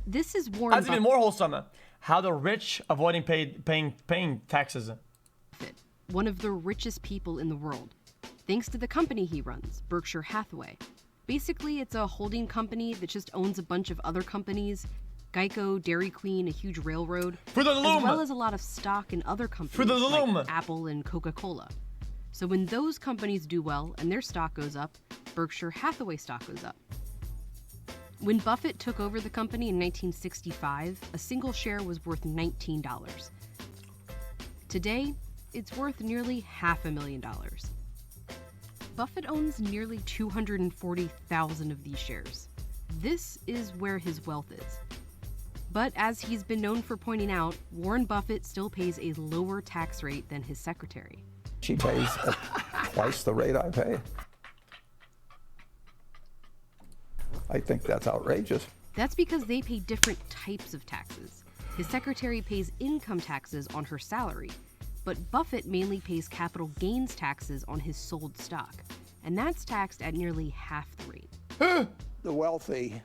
This is Warren That's Buffett. even more wholesome. How the rich avoiding paying taxes. One of the richest people in the world, thanks to the company he runs, Berkshire Hathaway. Basically, it's a holding company that just owns a bunch of other companies, Geico, Dairy Queen, a huge railroad, as well as a lot of stock in other companies like Apple and Coca-Cola. So when those companies do well and their stock goes up, Berkshire Hathaway stock goes up. When Buffett took over the company in 1965, a single share was worth $19. Today, it's worth nearly $500,000. Buffett owns nearly 240,000 of these shares. This is where his wealth is. But as he's been known for pointing out, Warren Buffett still pays a lower tax rate than his secretary. She pays twice the rate I pay. I think that's outrageous. That's because they pay different types of taxes. His secretary pays income taxes on her salary, but Buffett mainly pays capital gains taxes on his sold stock, and that's taxed at nearly half the rate. The wealthy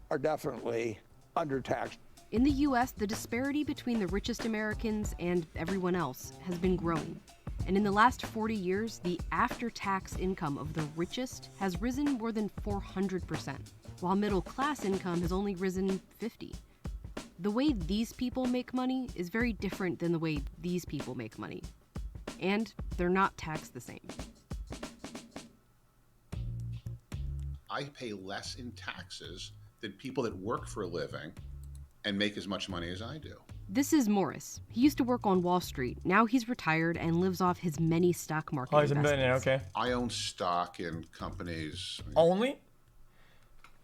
are definitely undertaxed. In the US, the disparity between the richest Americans and everyone else has been growing. And in the last 40 years, the after-tax income of the richest has risen more than 400%, while middle-class income has only risen 50%. The way these people make money is very different than the way these people make money. And they're not taxed the same. I pay less in taxes than people that work for a living and make as much money as I do. This is Morris. He used to work on Wall Street. Now he's retired and lives off his many stock market Oh, he's investments. a millionaire, okay. I own stock in companies. Only?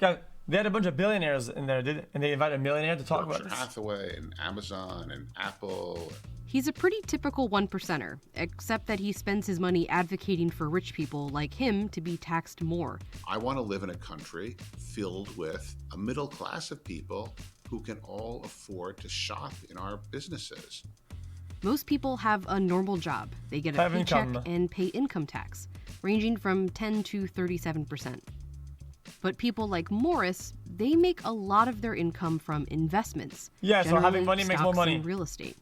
Yeah, they had a bunch of billionaires in there, and they invited a millionaire to talk about Berkshire this. Hathaway and Amazon and Apple. He's a pretty typical one-percenter, except that he spends his money advocating for rich people like him to be taxed more. I want to live in a country filled with a middle class of people who can all afford to shop in our businesses. Most people have a normal job. They get a Have paycheck income. and pay income tax, ranging from 10 to 37%. But people like Morris, they make a lot of their income from investments. Yeah, so having generally money makes more stocks money. and real estate.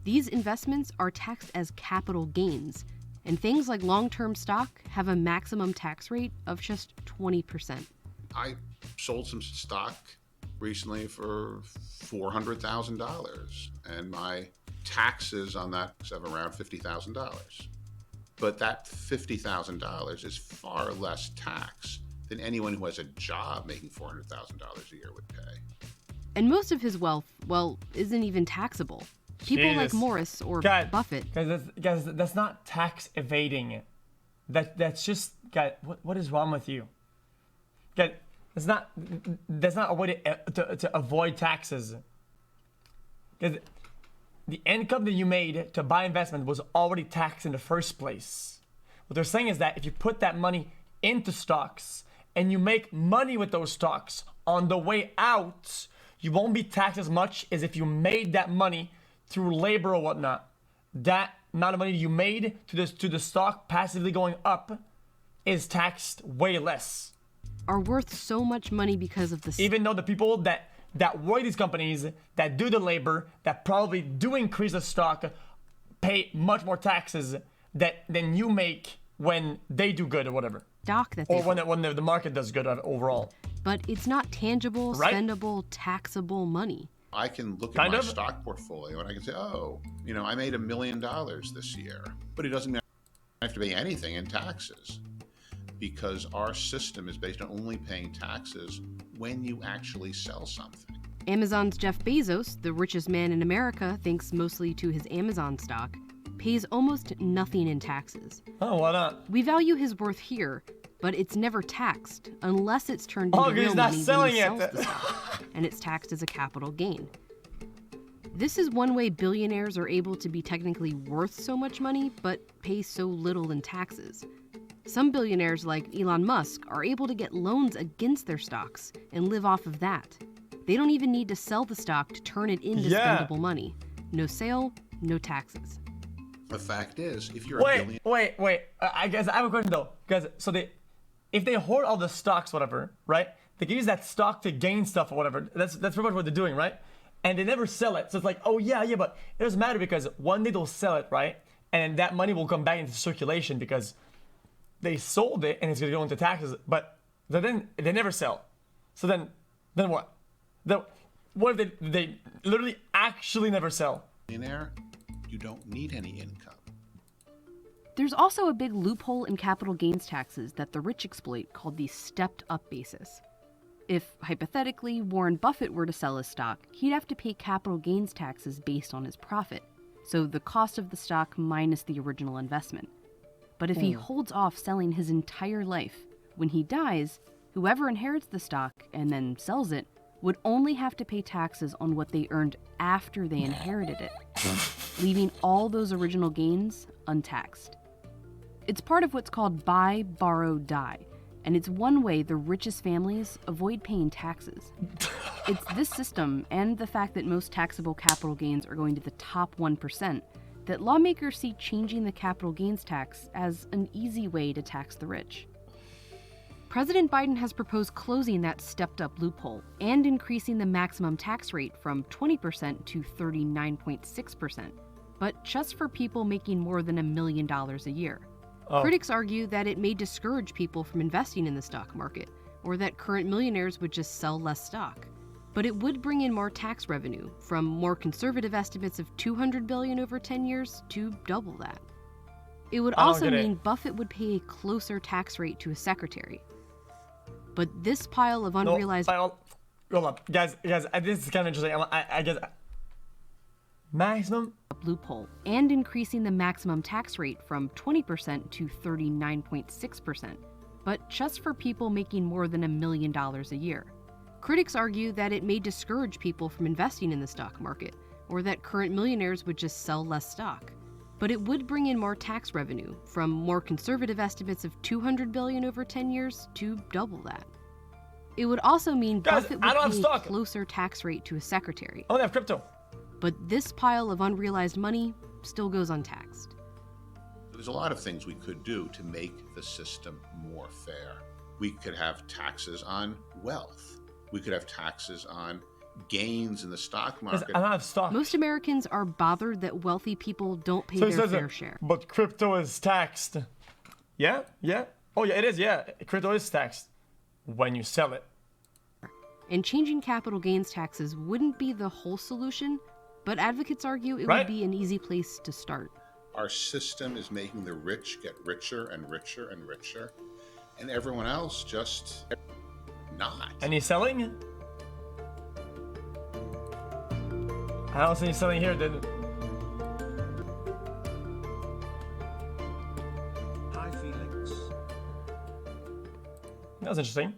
These investments are taxed as capital gains, and things like long-term stock have a maximum tax rate of just 20%. I sold some stock recently for $400,000, and my taxes on that is around $50,000. But that $50,000 is far less tax than anyone who has a job making $400,000 a year would pay. And most of his wealth, well, isn't even taxable. People like Jesus. Morris or God, Buffett. Guys, that's not tax evading. That's just, guys, what is wrong with you? Guys, that's not a way to avoid taxes. Because the income that you made to buy investment was already taxed in the first place. What they're saying is that if you put that money into stocks and you make money with those stocks on the way out, you won't be taxed as much as if you made that money through labor or whatnot. That amount of money you made to the stock passively going up is taxed way less. Are worth so much money because of this. Even though the people that work these companies, that do the labor, that probably do increase the stock, pay much more taxes than you make when they do good or whatever. Stock that they Or when the market does good overall. But it's not tangible, Right? spendable, taxable money. I can look at Kind my of. stock portfolio and I can say, oh, I made $1 million this year. But it doesn't mean I have to pay anything in taxes, because our system is based on only paying taxes when you actually sell something. Amazon's Jeff Bezos, the richest man in America thanks mostly to his Amazon stock, pays almost nothing in taxes. Oh, why not? We value his worth here, but it's never taxed unless it's turned into Oh, 'cause he's real not money selling when he it. sells the stock, and it's taxed as a capital gain. This is one way billionaires are able to be technically worth so much money, but pay so little in taxes. Some billionaires like Elon Musk are able to get loans against their stocks and live off of that. They don't even need to sell the stock to turn it into spendable money. No sale, no taxes. The fact is, if you're a billionaire... Wait. I guess I have a question though. Because if they hoard all the stocks, whatever, right? they can use that stock to gain stuff or whatever. That's pretty much what they're doing, right? And they never sell it. So it's like, oh yeah, but it doesn't matter because one day they'll sell it, right? And that money will come back into circulation because they sold it and it's gonna go into taxes. But then they never sell. So then what? What if they literally actually never sell? Millionaire, you don't need any income. There's also a big loophole in capital gains taxes that the rich exploit called the stepped-up basis. If, hypothetically, Warren Buffett were to sell his stock, he'd have to pay capital gains taxes based on his profit, so the cost of the stock minus the original investment. But if he holds off selling his entire life, when he dies, whoever inherits the stock and then sells it would only have to pay taxes on what they earned after they inherited it, leaving all those original gains untaxed. It's part of what's called buy, borrow, die, and it's one way the richest families avoid paying taxes. It's this system and the fact that most taxable capital gains are going to the top 1% that lawmakers see changing the capital gains tax as an easy way to tax the rich. President Biden has proposed closing that stepped-up loophole and increasing the maximum tax rate from 20% to 39.6%, but just for people making more than $1 million a year. Critics argue that it may discourage people from investing in the stock market, or that current millionaires would just sell less stock. But it would bring in more tax revenue, from more conservative estimates of $200 billion over 10 years to double that. It would also mean Buffett would pay a closer tax rate to his secretary. But this pile of unrealized... Hold up. Guys, this is kind of interesting. I guess... Maximum? Loophole, and increasing the maximum tax rate from 20% to 39.6%, but just for people making more than $1 million a year. Critics argue that it may discourage people from investing in the stock market, or that current millionaires would just sell less stock. But it would bring in more tax revenue, from more conservative estimates of $200 billion over 10 years to double that. It would also mean Buffett would pay a closer tax rate to his secretary. I don't have crypto. But this pile of unrealized money still goes untaxed. There's a lot of things we could do to make the system more fair. We could have taxes on wealth. We could have taxes on gains in the stock market. I don't have stock. Most Americans are bothered that wealthy people don't pay their fair share. But crypto is taxed. Yeah? Oh yeah, it is, yeah. Crypto is taxed when you sell it. And changing capital gains taxes wouldn't be the whole solution, but advocates argue it would be an easy place to start. Our system is making the rich get richer and richer and richer, and everyone else just not. And he's selling? I don't see you selling here, did it? Hi, Felix. That was interesting.